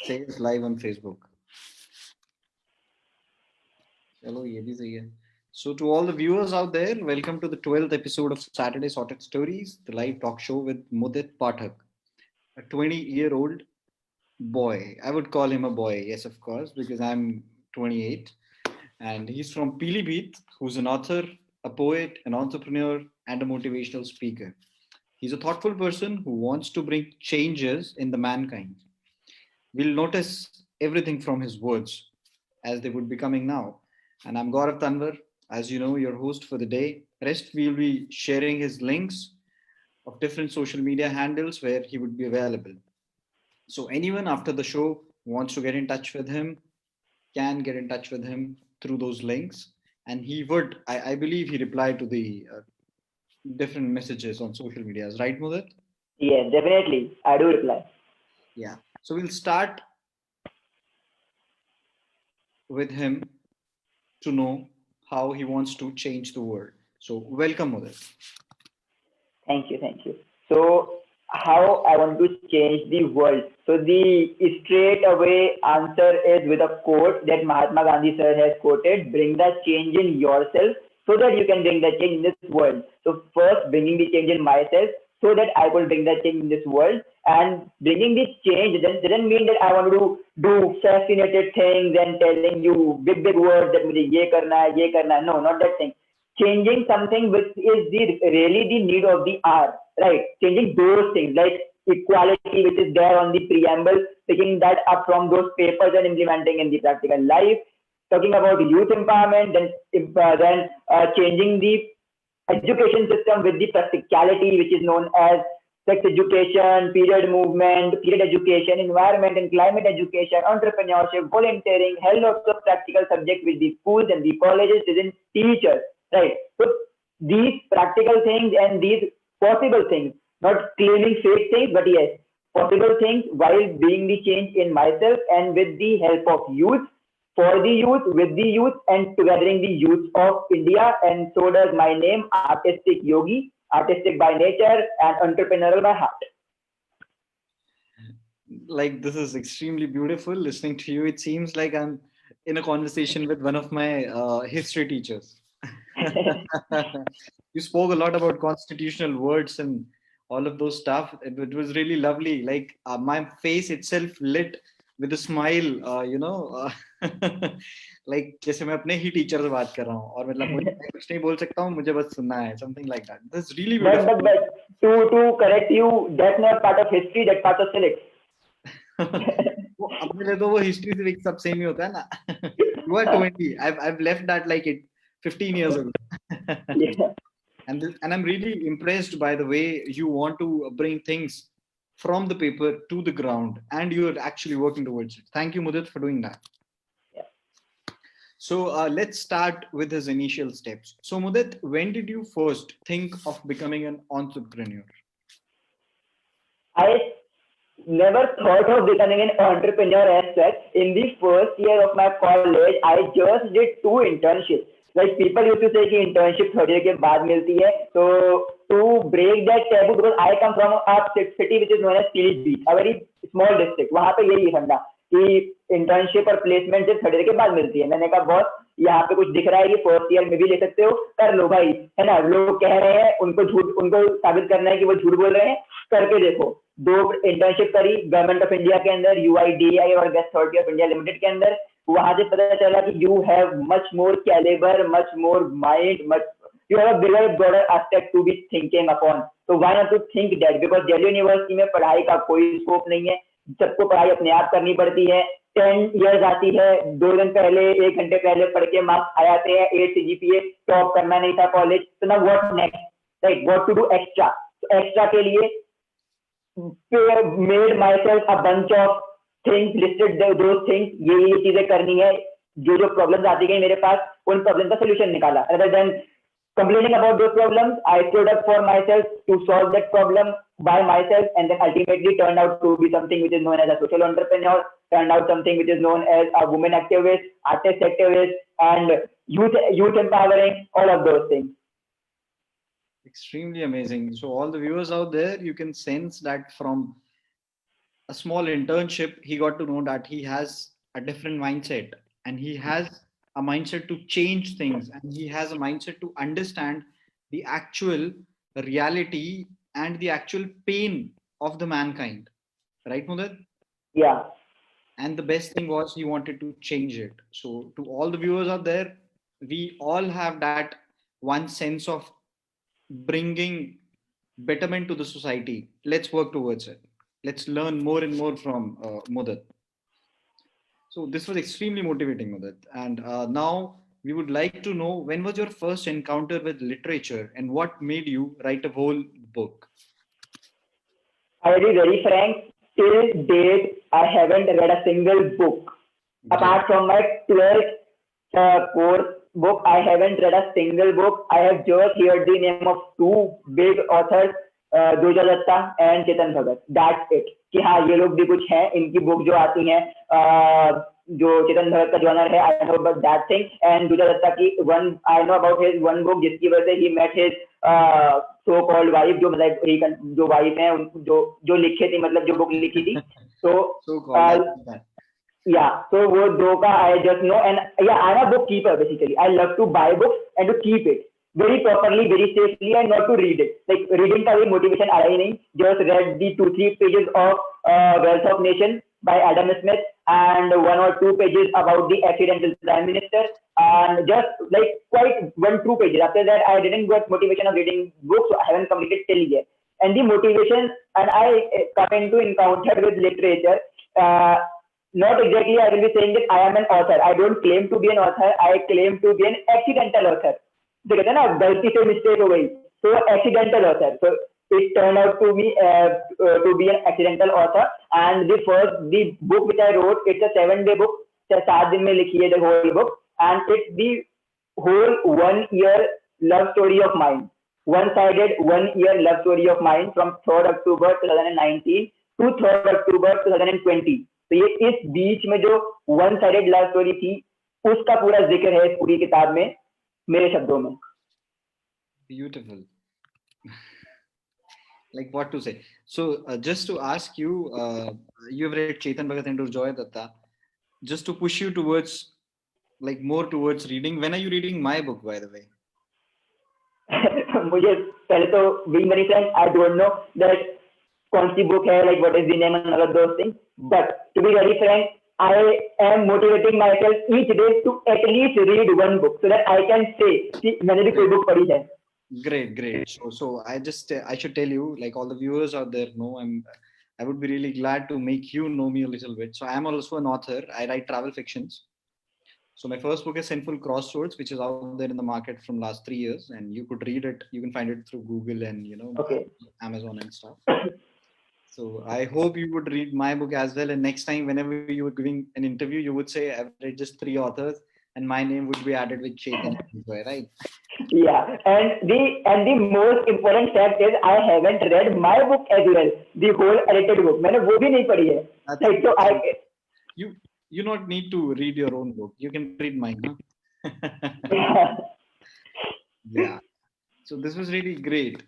Say us live on Facebook. Chalo, ye bhi sahi hai. So, to all the viewers out there, welcome to the 12th episode of Saturday Sorted Stories, the live talk show with Mudit Pathak, a 20-year-old boy. I would call him a boy, yes, of course, because I'm 28. And he's from Pilibhit, who's an author, a poet, an entrepreneur, and a motivational speaker. He's a thoughtful person who wants to bring changes in the mankind. We'll notice everything from his words as they would be coming now. And I'm Gaurav Tanwar, as you know, your host for the day. Rest, we'll be sharing his links of different social media handles where he would be available. So anyone after the show wants to get in touch with him can get in touch with him through those links. And he would, I believe he replied to the different messages on social medias, right, Mudit? Yes, definitely. I do reply. Yeah. So we'll start with him to know how he wants to change the world. So, welcome, Mudit. Thank you, thank you. So, how I want to change the world. So, the straight away answer is with a quote that Mahatma Gandhi sir has quoted: "Bring the change in yourself, so that you can bring the change in this world." So, first, bringing the change in myself, so that I could bring the change in this world. And bringing the change doesn't mean that I want to do fascinated things and telling you big words that मुझे ये करना है, ये करना है. No, not that thing. Changing something which is really the need of the hour, right? Changing those things like equality, which is there on the preamble, picking that up from those papers and implementing in the practical life. Talking about youth empowerment, then changing the education system with the practicality, which is known as sex education, period movement, period education, environment and climate education, entrepreneurship, volunteering, hell lots of practical subjects which the schools and the colleges didn't teach us, right? So these practical things and these possible things, not claiming fake things, but yes, possible things while being the change in myself and with the help of youth, for the youth, with the youth, and together the youth of India. And so does my name, Artistic Yogi, artistic by nature and entrepreneurial by heart. Like, this is extremely beautiful listening to you. It seems like I'm in a conversation with one of my history teachers. You spoke a lot about constitutional words and all of those stuff. It was really lovely. Like, my face itself lit with a smile, like जैसे मैं अपने ही teacher से बात कर रहा हूँ और मतलब मुझे मैं कुछ नहीं बोल सकता हूँ, मुझे बस सुनना है, something like that. That's really but, beautiful. but, but to correct you, that's not part of history, that's part of civics. वो अपने लिए तो वो हिस्ट्री से सब सेम ही होता है ना. You are 20. I've left that like it 15 years ago. Yeah. And I'm really impressed by the way you want to bring things from the paper to the ground, and you're actually working towards it. Thank you, Mudit, for doing that. Yeah. So let's start with his initial steps. So Mudit, when did you first think of becoming an entrepreneur? I never thought of becoming an entrepreneur as such. In the first year of my college, I just did two internships. Like people used to say कि internship third year के बाद मिलती है. So to break that taboo, because I come from a city which is known as Pilibhit, a very small district. वहाँ पे यही फंडा कि इंटर्नशिप और प्लेसमेंट सिर्फ थर्ड ईयर के बाद मिलती है. मैंने कहा बॉस, यहाँ पे कुछ दिख रहा है कि फर्स्ट ईयर में भी ले सकते हो, कर लो भाई, है ना. लोग कह रहे हैं, उनको साबित करना है कि वो झूठ बोल रहे हैं, करके देखो. दो इंटर्नशिप करी गवर्नमेंट ऑफ इंडिया के अंदर, यूआईडीआई और gas authority of India limited के अंदर. वहां से पता चला कि you have much more calibre, much more mind, much you have a bigger broader aspect to be thinking upon. So why not to think that? Because Delhi university में पढ़ाई का कोई स्कोप नहीं है, सबको पढ़ाई अपने आप करनी पड़ती है. 10 years आती है, 2 दिन पहले, 1 घंटे पहले पढ़ के मार्क्स आ जाते हैं, 8 CGPA, टॉप करना नहीं था कॉलेज. तो ना what next, right, what to do extra. तो एक्स्ट्रा के लिए made myself a bunch of things, listed those things, ये चीजें करनी है. जो प्रॉब्लम्स आती गई मेरे पास, उन प्रॉब्लम का सोल्यूशन निकाला. rather than complaining about those problems, I stood up for myself to solve that problem by myself, and then ultimately turned out to be something which is known as a social entrepreneur, turned out something which is known as a women activist, artist activist, and youth empowering, all of those things. Extremely amazing. So all the viewers out there, you can sense that from a a small internship, he got to know that he has a different mindset, and he has a mindset to change things, and he has a mindset to understand the actual reality and the actual pain of the mankind. Right, Mudit? Yeah. And the best thing was he wanted to change it. So, to all the viewers out there, we all have that one sense of bringing betterment to the society. Let's work towards it. Let's learn more and more from Mudit. So this was extremely motivating, Mudit. And now we would like to know, when was your first encounter with literature and what made you write a whole book? I'll be very frank, till date, I haven't read a single book. Great. Apart from my 12th course book, I haven't read a single book. I have just heard the name of two big authors, Durga Dutta and Chetan Bhagat. That's it. कि हाँ ये लोग भी कुछ हैं, इनकी book जो आती हैं, जो चेतन भगत का जॉनर है, I know about that thing. And Durga Dutta की one, I know about his one book जिसकी वजह से ही met his so called wife, जो मतलब जो वाइफ है, जो जो लिखे थी, मतलब जो बुक लिखी थी. तो So called. I like that. yeah, so वो दो का I just know. And yeah, I'm a bookkeeper basically. I love to buy books and to keep it very properly, very safely, and not to read it. Like reading का भी motivation आया ही नहीं. Just read the 2-3 pages of Wealth of Nation by Adam Smith, and 1 or 2 pages about the accidental prime minister, and just like quite 1-2 pages. After that, I didn't get motivation of reading books, so I haven't completed till yet. And the motivation, and I come into encounter with literature. Not exactly, I will be saying that I am an author. I don't claim to be an author. I claim to be an accidental author. तो कहते हैं ना, गलती से mistake हो गई, so accidental author. So it turned out to me to be an accidental author. And the book which I wrote, it's a 7-day book. 7 दिन में लिखी है the whole book, and it's the whole 1 year love story of mine. One-sided 1 year love story of mine from 3rd October 2019 to 3rd October 2020. तो ये इस बीच में जो one sided love story थी, उसका पूरा जिक्र है इस पूरी किताब में, मेरे शब्दों में. Beautiful. Like what to say. So just to ask you, you have read Chetan Bhagat and Durjoy Datta. Just to push you towards, like more towards reading. When are you reading my book, by the way? मुझे पहले तो being very frank, I don't know that कौन सी book है, like what is the name and all of those things. But to be very frank, I am motivating myself each day to at least read one book so that I can say कि मैंने भी कोई book पढ़ी है. Great. So I should tell you, like all the viewers out there know, I would be really glad to make you know me a little bit. So I am also an author. I write travel fictions. So my first book is Sinful Crossroads, which is out there in the market from last 3 years, and you could read it. You can find it through Google and Okay. Amazon and stuff. So I hope you would read my book as well. And next time, whenever you were giving an interview, you would say, I've read just 3 authors, and my name would be added with Chetan, right? Yeah, and the most important fact is I haven't read my book as well, the whole edited book. मैंने वो भी नहीं पढ़ी है. Like, so you not need to read your own book. You can read mine, huh? yeah. Yeah. So this was really great.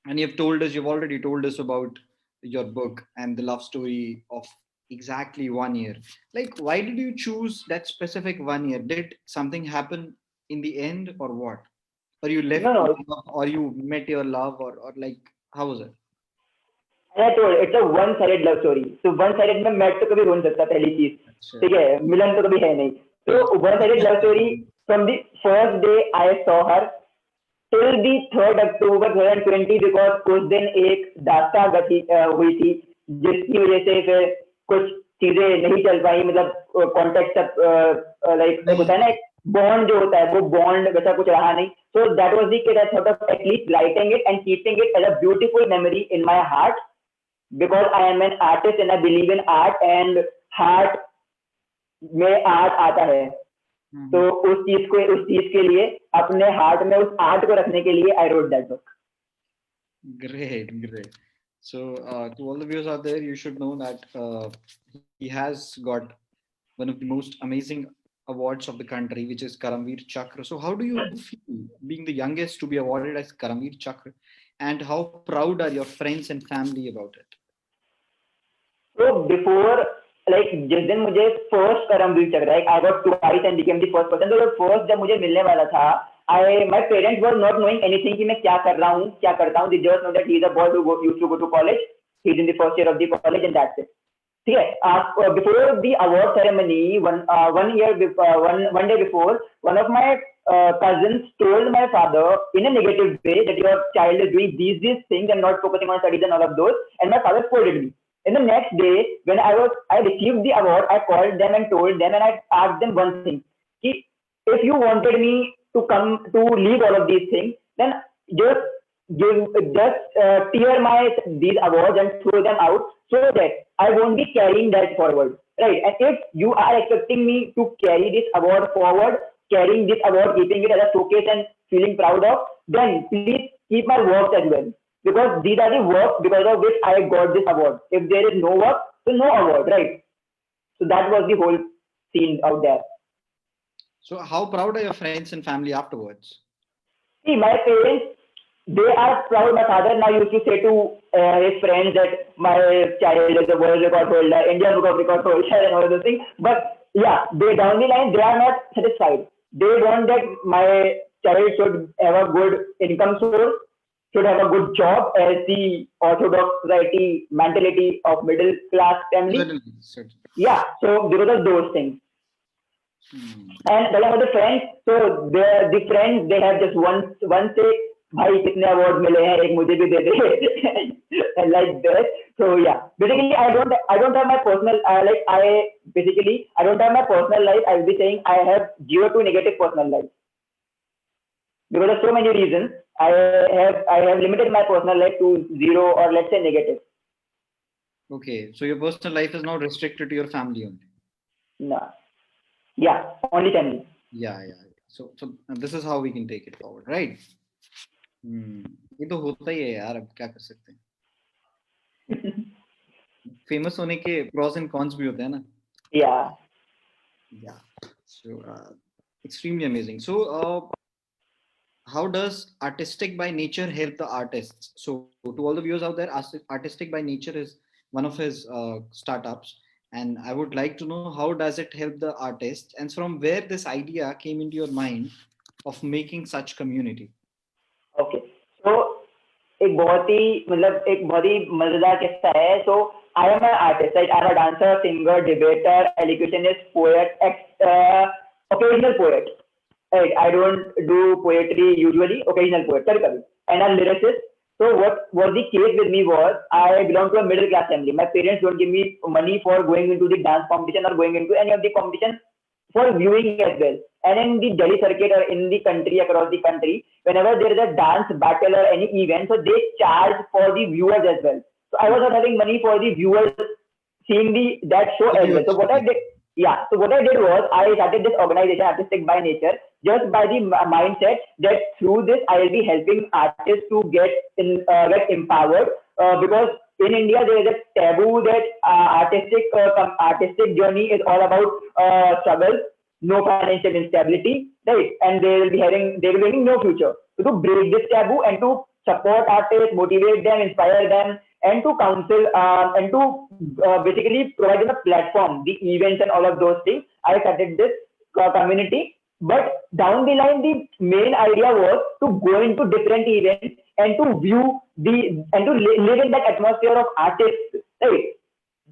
And you've already told us about your book and the love story of exactly 1 year. Like, why did you choose that specific 1 year? Did something happen in the end, or what? Or you left, No, love, or you met your love, or like, how was it? I told it's a one-sided love story. So one-sided में mat तो कभी हो नहीं सकता, पहली चीज. ठीक है, मिलन तो कभी है नहीं. So one-sided love story from the first day I saw her till the 3rd October 2020, because उस दिन एक दास्तां हुई थी जिसकी वजह से फिर कुछ चीजें नहीं चल पाई, मतलब कॉन्टेक्ट लाइक होता है ना, बॉन्ड जो होता है वो बॉन्ड वैसा कुछ रहा नहीं. So that was the case. I thought of at least writing it and keeping it as a beautiful memory in my heart, because I am an artist and I believe in art, and heart में art आता है. तो उस चीज के लिए, अपने heart में उस आर्ट को रखने के लिए I wrote that book. Great. So to all the viewers out there, you should know that he has got one of the most amazing awards of the country, which is Karamveer Chakra. So how do you feel being the youngest to be awarded as Karamveer Chakra, and how proud are your friends and family about it? So before, like जिस दिन मुझे first Karambir चक्र, like I got twice and became the first person. तो जब first जब मुझे मिलने वाला था, my parents were not knowing anything कि मैं क्या कर रहा हूँ, क्या करता हूँ. They just know that he is a boy who used to go to college. He's in the first year of the college and that's it. ठीक है. Before the award ceremony, one day before, one of my cousins told my father in a negative way that your child is doing these things and not focusing on studies and all of those, and my father scolded me. In the next day, when I received the award, I called them and told them, and I asked them one thing: कि if you wanted me to come to leave all of these things, then just tear my these awards and throw them out so that I won't be carrying that forward. Right. And if you are expecting me to carry this award forward, carrying this award, keeping it as a showcase and feeling proud of, then please keep my works as well. Because these are the works because of which I got this award. If there is no work, so no award, right? So that was the whole scene out there. So how proud are your friends and family afterwards? See, my parents, they are proud. My father now used to say to his friends that my child is a world record holder, Indian book of record holder, and all those things. But yeah, they down the line, they are not satisfied. They want that my child should have a good income source, should have a good job as the orthodox society mentality of middle class family. Certainly, certainly. Yeah, so because of those things. And talking about the friends, so the friends they have just one say, भाई कितने award मिले हैं एक मुझे भी दे दे like that. So yeah, basically I don't have my personal I don't have my personal life. I will be saying I have zero to negative personal life because of so many reasons. I have limited my personal life to zero or let's say negative. Okay, so your personal life is not restricted to your family only. No, yeah, only family. Yeah. So this is how we can take it forward, right? ये तो होता ही है यार, अब क्या कर सकते हैं. फेमस होने के pros and cons भी होते हैं ना. Yeah. So extremely amazing. So how does artistic by nature help the artists? So to all the viewers out there, artistic by nature is one of his startups, and I would like to know how does it help the artists, and from where this idea came into your mind of making such community. Okay so एक बहुत ही मजेदार किस्सा है. So I am an artist, right? I am a dancer, singer, debater, educationist, poet, occasional poet, right? I don't do poetry usually, occasional poet, कभी and a lyricist. So what was the case with me was I belong to a middle class family. My parents don't give me money for going into the dance competition or going into any of the competitions for viewing as well. And in the Delhi circuit or in the country, across the country, whenever there is a dance battle or any event, so they charge for the viewers as well. So I was not having money for the viewers seeing that show as well. So what I did, yeah. So what I did was I started this organization, Artistic by Nature, just by the mindset that through this I will be helping artists to get empowered because in India there is a taboo that artistic journey is all about struggle, no financial instability, right? And they will be having no future. So to break this taboo and to support artists, motivate them, inspire them, and to counsel and to basically provide them a platform, the events and all of those things, I started this community. But down the line, the main idea was to go into different events and to view and to live in that atmosphere of artists, right?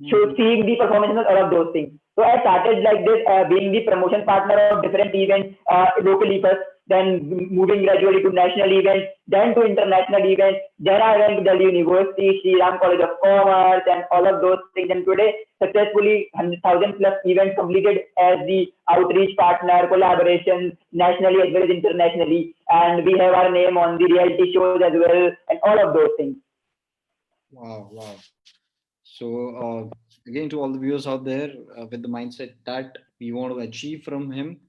So seeing the performances and all of those things. So I started like this, being the promotion partner of different events locally first, then moving gradually to national events, then to international events. Then I went to Delhi University, Sri Ram College of Commerce, and all of those things. And today, successfully 1,000 plus events completed as the outreach partner, collaborations nationally as well as internationally. And we have our name on the reality shows as well, and all of those things. Wow. So again, to all the viewers out there, with the mindset that we want to achieve from him,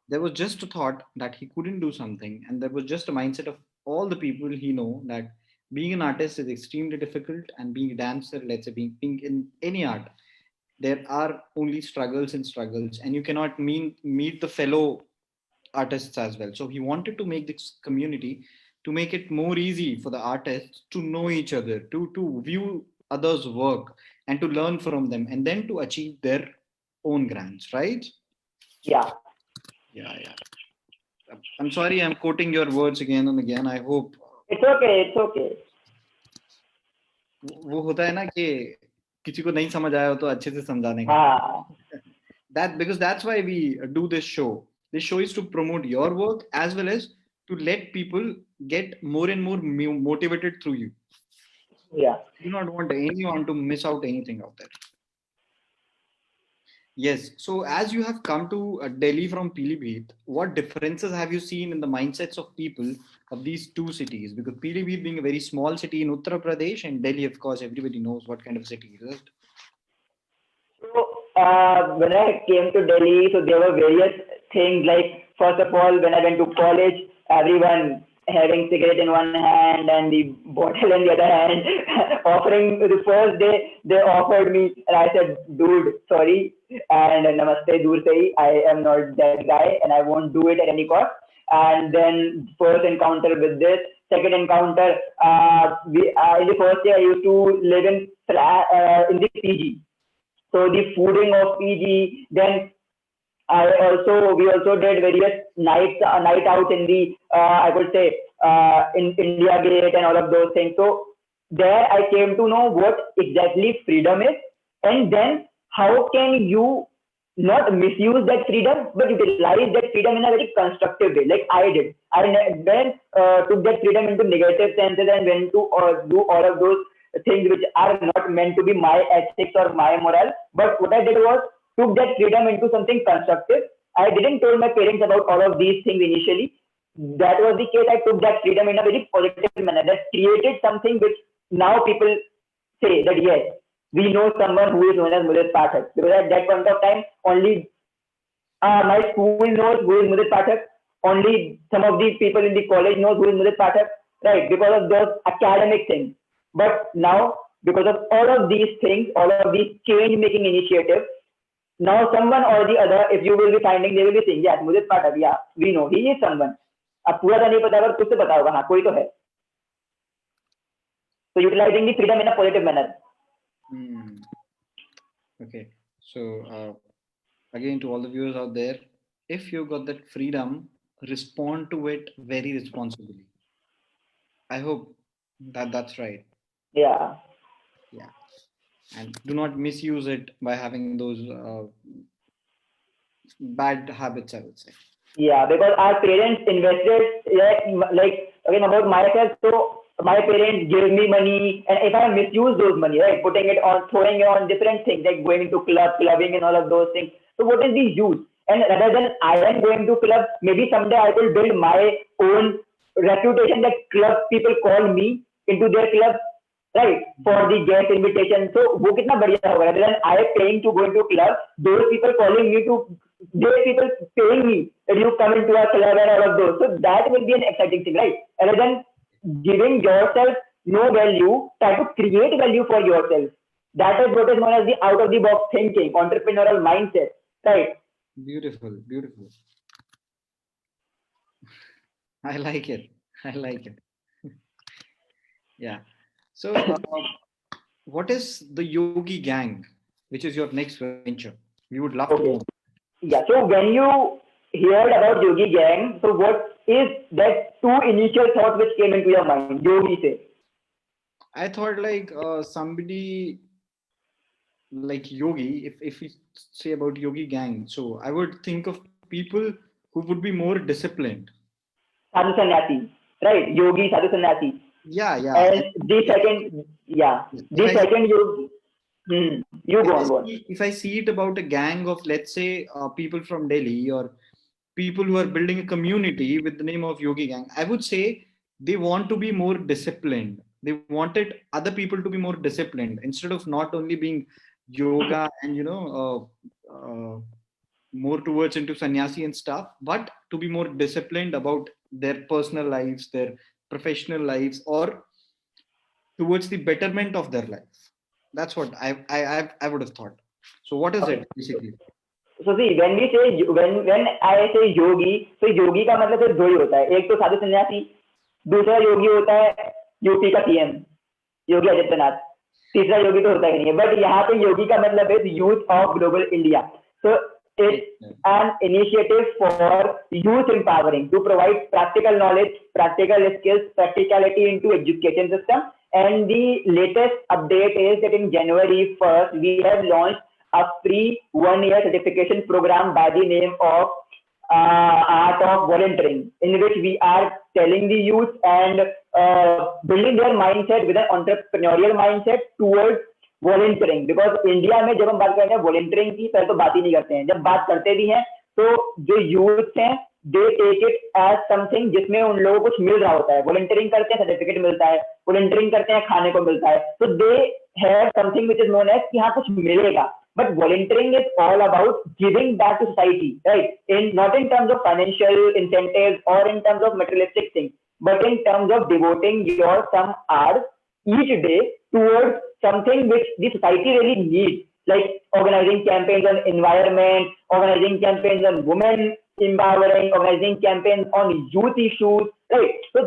there was just a thought that he couldn't do something, and there was just a mindset of all the people he know that being an artist is extremely difficult, and being a dancer, let's say being in any art, there are only struggles and struggles, and you cannot meet the fellow artists as well. So he wanted to make this community to make it more easy for the artists to know each other, to view others' work and to learn from them and then to achieve their own grants, right? Yeah. Yeah, yeah. I'm sorry, I'm quoting your words again and again. I hope It's okay. It's okay. वो होता है ना कि किसी को नहीं समझ आया हो तो अच्छे से समझाने का. हाँ. That because that's why we do this show. This show is to promote your work as well as to let people get more and more motivated through you. Yeah. You do not want anyone to miss out anything out there. Yes. So as you have come to Delhi from Pilibhit, what differences have you seen in the mindsets of people of these two cities? Because Pilibhit being a very small city in Uttar Pradesh and Delhi, of course, everybody knows what kind of city it is. So when I came to Delhi, so there were various things. Like first of all, when I went to college, everyone having cigarette in one hand and the bottle in the other hand, offering the first day they offered me, and I said, "Dude, sorry, and namaste, dur se hi, I am not that guy, and I won't do it at any cost." And then first encounter with this, second encounter, in the first year I used to live in the PG, so the fooding of PG. Then we also did various night out in the I could say in India Gate and all of those things. So there I came to know what exactly freedom is, and then how can you not misuse that freedom but utilize that freedom in a very constructive way, like I did. Then took that freedom into negative senses and went to do all of those things which are not meant to be my ethics or my moral. But what I did was took that freedom into something constructive. I didn't tell my parents about all of these things initially. That was the case. I took that freedom in a very positive manner. That created something which now people say that yes, we know someone who is known as Mudit Pathak. Because at that point of time, only my school knows who is Mudit Pathak. Only some of the people in the college knows who is Mudit Pathak, right? Because of those academic things. But now, because of all of these things, all of these change-making initiatives, now someone or the other, if you will be finding, they will be saying, yes, Mudit Pathak, yeah, we know, he is someone. अब पूरा तो नहीं पता पर कुछ तो पता होगा, हाँ कोई तो है. So utilizing the freedom in a positive manner. Okay, so again to all the viewers out there, if you got that freedom, respond to it very responsibly. I hope that that's right. Yeah. Yeah, and do not misuse it by having those bad habits, I would say. Yeah, because our parents invested, like again about myself. So my parents gave me money, and if I misuse those money, right, putting it on, throwing it on different things like going to clubbing and all of those things. So what is the use? And rather than I am going to club, maybe someday I will build my own reputation that club people call me into their club, right, for the guest invitation. So वो कितना बढ़िया होगा, rather than I paying to go into club, those people calling me to, those people paying me that you come into our club and all of those. So that will be an exciting thing, right? Rather than giving yourself no value, try to create value for yourself. That is what is known as the out of the box thinking, entrepreneurial mindset, right? Beautiful, beautiful. I like it. I like it. Yeah. So, what is the Yogi Gang, which is your next venture? We would love to know. Okay. Yeah. So when you heard about Yogi Gang, so what is that two initial thoughts which came into your mind? Yogi say. I thought like somebody like Yogi, if we say about Yogi Gang, so I would think of people who would be more disciplined. Sadhu Sannyasi, right? Yogi, Sadhu Sannyasi. Yeah, yeah. And the second, yeah, the second Yogi. You go on. If I see it about a gang of, let's say, people from Delhi or people who are building a community with the name of Yogi Gang, I would say they want to be more disciplined. They wanted other people to be more disciplined instead of not only being yoga and more towards into sannyasi and stuff, but to be more disciplined about their personal lives, their professional lives, or towards the betterment of their life. That's what I would have thought. So what is it basically? So see, when we say when I say yogi, so yogi का मतलब सिर्फ दो ही होता है. एक तो साधु सन्यासी, दूसरा योगी होता है यूपी का सीएम योगी आदित्यनाथ. तीसरा योगी तो होता ही नहीं है, बट यहाँ पे योगी का मतलब है youth of global India. So it's an initiative for youth empowering to provide practical knowledge, practical skills, practicality into education system. And the latest update is that in January 1st, we have launched a free 1-year certification program by the name of art of volunteering, in which we are telling the youth and building their mindset with an entrepreneurial mindset towards volunteering. Because India में जब हम बात करते हैं volunteering की, पहले तो बात ही नहीं करते हैं. जब बात करते भी हैं तो जो यूथ हैं they take it as something जिसमें उन लोगों को कुछ मिल रहा होता है. वॉलंटियरिंग करते हैं सर्टिफिकेट मिलता है, वॉलंटियरिंग करते हैं खाने को मिलता है, तो they have something which is known as कि हाँ कुछ मिलेगा. But volunteering is all about giving back to society, right? In not in terms of financial incentives or in terms of materialistic things, but in terms of devoting your some hours each day towards something which the society really needs, like organizing campaigns on environment, organizing campaigns on women empowering, organizing campaigns on youth issues, right? So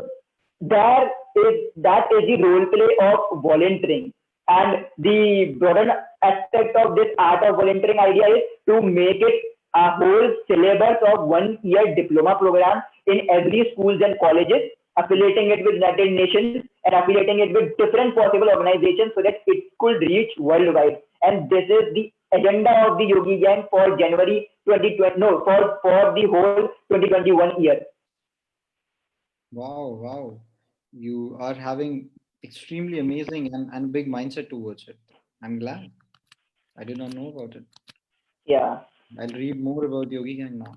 that is the role play of volunteering. And the broader aspect of this art of volunteering idea is to make it a whole syllabus of 1-year diploma program in every schools and colleges, affiliating it with United Nations and affiliating it with different possible organizations so that it could reach worldwide. And this is the agenda of the Yogi Gang for January 2020, no, for the whole 2021 year. Wow. You are having extremely amazing and big mindset towards it. I'm glad. I did not know about it. Yeah. I'll read more about Yogi Gang now.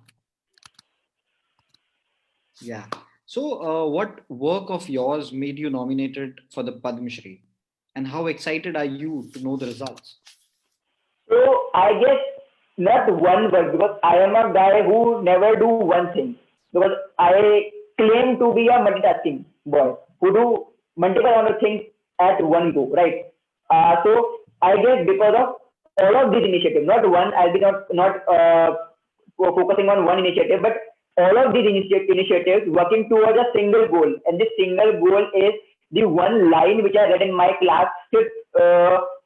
Yeah. So, what work of yours made you nominated for the Padma Shri? And how excited are you to know the results? So, I guess not one work, because I am a guy who never do one thing. Because I claim to be a multitasking boy who do multiple other things at one go, right? So I guess because of all of these initiatives, not one, I'll be not focusing on one initiative, but all of these initiatives working towards a single goal. And this single goal is the one line which I read in my class,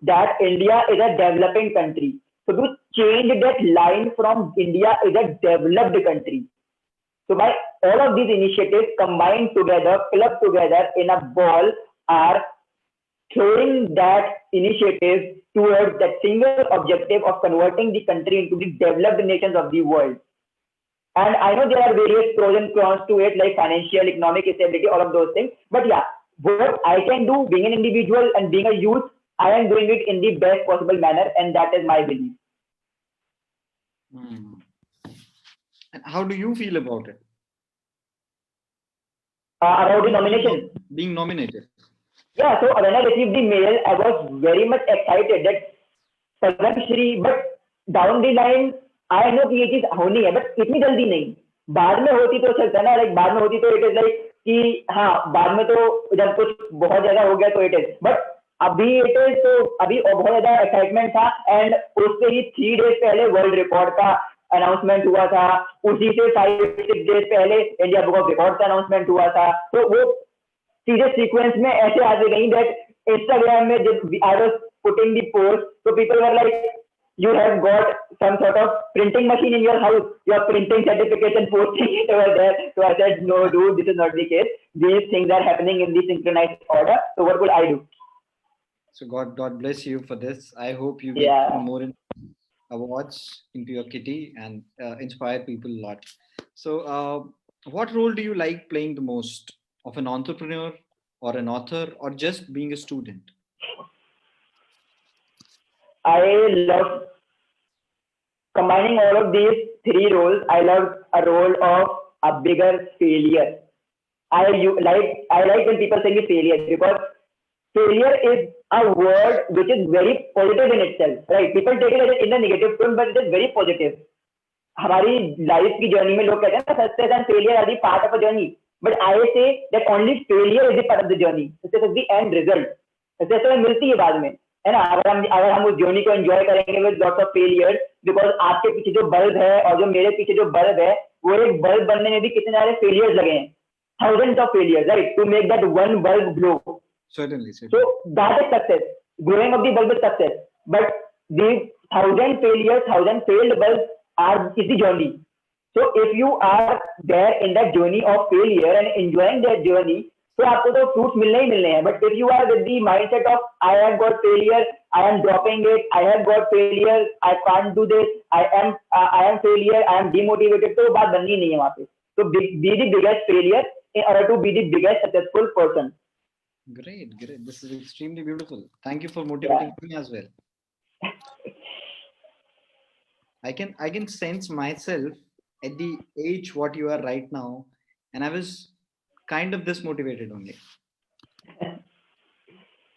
that India is a developing country. So to change that line from India is a developed country. So by all of these initiatives combined together, clubbed together in a ball, are throwing that initiative towards that single objective of converting the country into the developed nations of the world. And I know there are various pros and cons to it, like financial, economic stability, all of those things. But yeah, what I can do being an individual and being a youth, I am doing it in the best possible manner, and that is my belief. And how do you feel about it? About the nomination? Being nominated. Yeah, so when I received the mail, I was very much excited that Padma Shri, but down the line, I know कि ये चीज होनी है, but इतनी जल्दी नहीं. बाद में होती तो चलता है ना, लाइक बाद में होती तो इट इज लाइक कि हाँ बाद में तो जब कुछ बहुत ज्यादा हो गया तो इट इज, बट अभी इट इज, तो अभी बहुत ज्यादा एक्साइटमेंट था. एंड उससे ही 3 डेज पहले वर्ल्ड रिकॉर्ड का अनाउंसमेंट हुआ था, उसी से 5-6 डेज पहले इंडिया बुक ऑफ रिकॉर्ड का अनाउंसमेंट हुआ था. तो वो सीधे सीक्वेंस में ऐसे आगे गई दैट इंस्टाग्राम में जब I was putting the post, तो people were like, you have got some sort of printing machine in your house, you are printing certification posting it over there. So I said, no dude, this is not the case, these things are happening in the synchronized order, so what could I do? So God bless you for this. I hope you get more awards into your kitty and inspire people a lot. So what role do you like playing the most, of an entrepreneur or an author or just being a student? I love combining all of these 3 roles. I love a role of a bigger failure. I like when people say failure, because failure is a word which is very positive in itself, right? People take it in a negative tone, but it is very positive. हमारी life की journey में लोग कहते हैं ना, success and failure are the part of a journey, but I say that only failure is the part of the journey. Success is the end result. Success तो मिलती है बाद में, है ना. अगर हम उस जर्नी को एंजॉय करेंगे with lots of failures, because आपके पीछे जो बल्ब है और जो मेरे पीछे जो बल्ब है, वो एक बल्ब बनने में भी कितने सारे फेलियर्स लगे हैं, thousands of failures, right, to make that one bulb glow. Certainly. So that is success. growing up the bulb is success. But the thousand failures, thousand failed bulbs are is the journey. So if you are there in that journey of failure and enjoying that journey, तो आपको तो fruits मिलने ही मिलने हैं. But if you are with the mindset of I have got failure, I am dropping it, I have got failure, I can't do this, I am failure, I am demotivated, तो बात बननी नहीं है वहाँ पे. So be the biggest failure in order to be the biggest successful person. Great, great. This is extremely beautiful. Thank you for Yeah. motivating me as well. I can sense myself at the age what you are right now, and I was kind of this motivated only.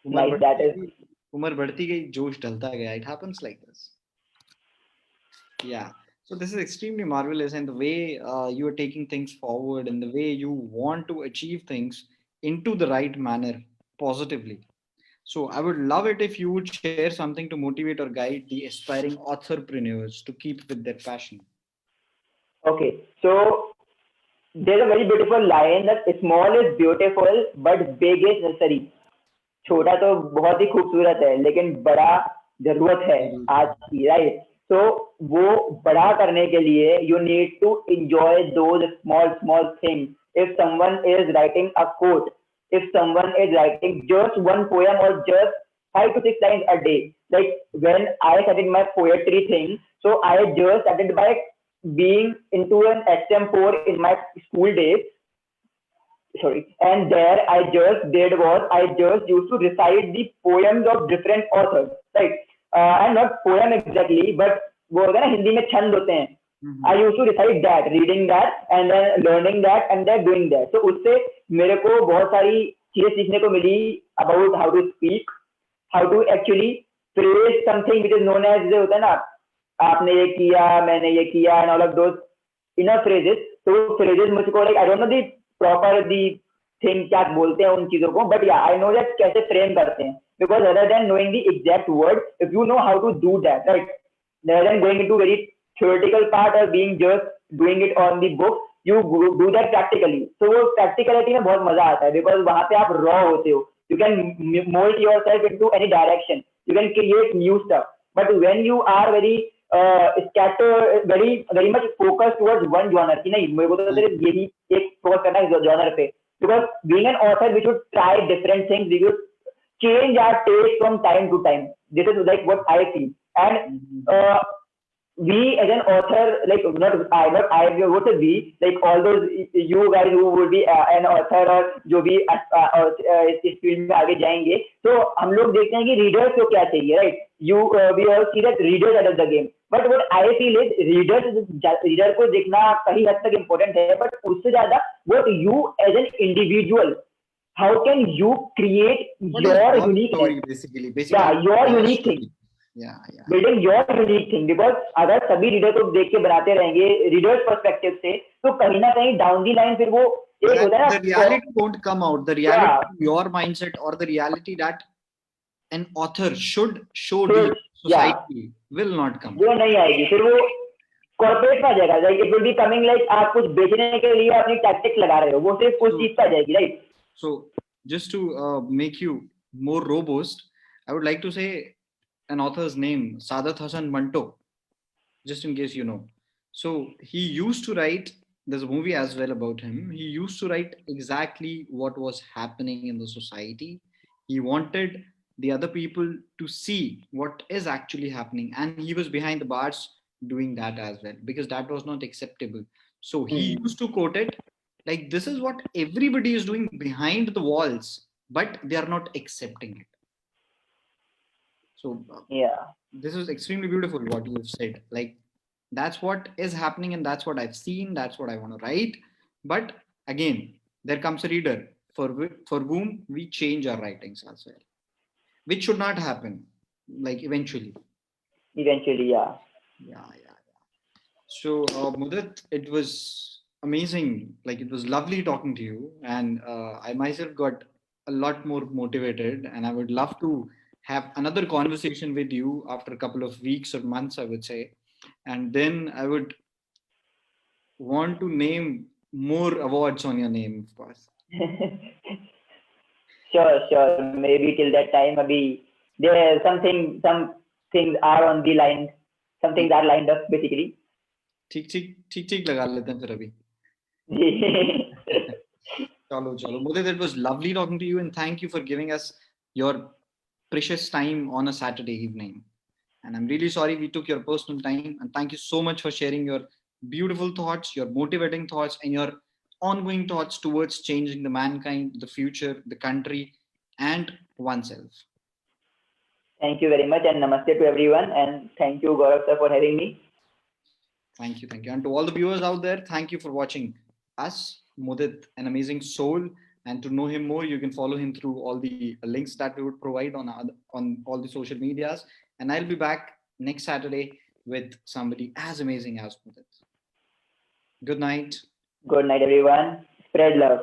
उम्र Nice. That बढ़ती is गई उम्र बढ़ती गई जोश ढलता गया. It happens like this. Yeah. So this is extremely marvelous, and the way you are taking things forward, and the way you want to achieve things into the right manner positively. So I would love it if you would share something to motivate or guide the aspiring authorpreneurs to keep with their passion. okay. So there's a very beautiful line that small is beautiful, but big is necessary. छोटा तो बहुत ही खूबसूरत है लेकिन बड़ा जरूरत है आज की, राइट. सो वो बड़ा करने के लिए you need to enjoy those small small things. If someone is writing a quote, if someone is writing just one poem or just 5 to 6 lines a day, like when I started my poetry thing, so I just started by being into an HM4 in my school days. Sorry, and there I just did was I just used to recite the poems of different authors, right. And not poem exactly, but वो होता है ना हिंदी में छंद होते हैं. I used to recite that, reading that, and then learning that, and then doing that. So उससे मेरे को बहुत सारी चीजें सीखने को मिली about how to speak, how to actually phrase something which is known as, जो होता है ना आपने ये किया मैंने ये किया and all of those inner phrases. तो phrases मुझको like I don't know the proper the thing क्या बोलते हैं उन चीजों को, but yeah I know that कैसे frame करते हैं, because rather than knowing the exact word, if you know how to do that, right, rather than going into very theoretical part or being just doing it on the book, you do that practically. So वो practicality में बहुत मजा आता है, because वहाँ पे आप raw होते हो, you can mold yourself into any direction, you can create new stuff. But when you are very scatter very much focused towards one genre कि नहीं मेरे को तो सिर्फ यही एक focus करना है genre पे, because being an author we should try different things, we should change our taste from time to time. This is like what I feel. And we as an author, like not I what is we, like all those you guys who would be an author or जो भी इस field में आगे जाएंगे, तो हम लोग देखते हैं कि रीडर्स को क्या चाहिए, right. You we all see that readers out of the game, but what I feel is reader को देखना कहीं हद तक इम्पोर्टेंट है, बट उससे ज्यादा what you as an individual, how can you create What is your your uniqueness? story basically? Yeah, your your unique story. thing. Yeah. Building your unique thing, because अगर सभी रीडर को देख के बनाते रहेंगे रीडर्स पर्सपेक्टिव से, तो कहीं ना कहीं डाउन दी लाइन फिर वो एक होता है The ना. reality won't come out. The reality, your mindset, or the reality that an author should show the society will not come. वो नहीं आएगी, फिर वो कॉर्पोरेट में आ जाएगा. Like it will be coming like आप कुछ बेचने के लिए अपनी टैक्टिक्स लगा रहे हो, वो सिर्फ उस चीज पे आ जाएगी, right. So just to make you more robust, I would like to say an author's name, Sadat Hasan Manto, just in case you know. So he used to write, there's a movie as well about him. He used to write exactly what was happening in the society. He wanted the other people to see what is actually happening, and he was behind the bars doing that as well, because that was not acceptable. So he used to quote it like, this is what everybody is doing behind the walls, but they are not accepting it. So this is extremely beautiful what you've said. Like, that's what is happening, and that's what I've seen, that's what I want to write. But again, there comes a reader for whom we change our writings as well, which should not happen, like eventually. Yeah. So Mudit, it was amazing, like it was lovely talking to you, and I myself got a lot more motivated, and I would love to have another conversation with you after a couple of weeks or months, I would say, and then I would want to name more awards on your name, of course. Sure, maybe till that time अभी there some things are on the line, some things are lined up basically. ठीक लगा लेते हैं फिर अभी. Chalo. Mudit, it was lovely talking to you, and thank you for giving us your precious time on a Saturday evening. And I'm really sorry we took your personal time. And thank you so much for sharing your beautiful thoughts, your motivating thoughts, and your ongoing thoughts towards changing the mankind, the future, the country, and oneself. Thank you very much, and namaste to everyone. And thank you, Gaurav sir, for having me. Thank you. And to all the viewers out there, thank you for watching us, Mudit, an amazing soul. And to know him more, you can follow him through all the links that we would provide on all the social medias. And I'll be back next Saturday with somebody as amazing as Mudit. Good night. Good night, everyone. Spread love.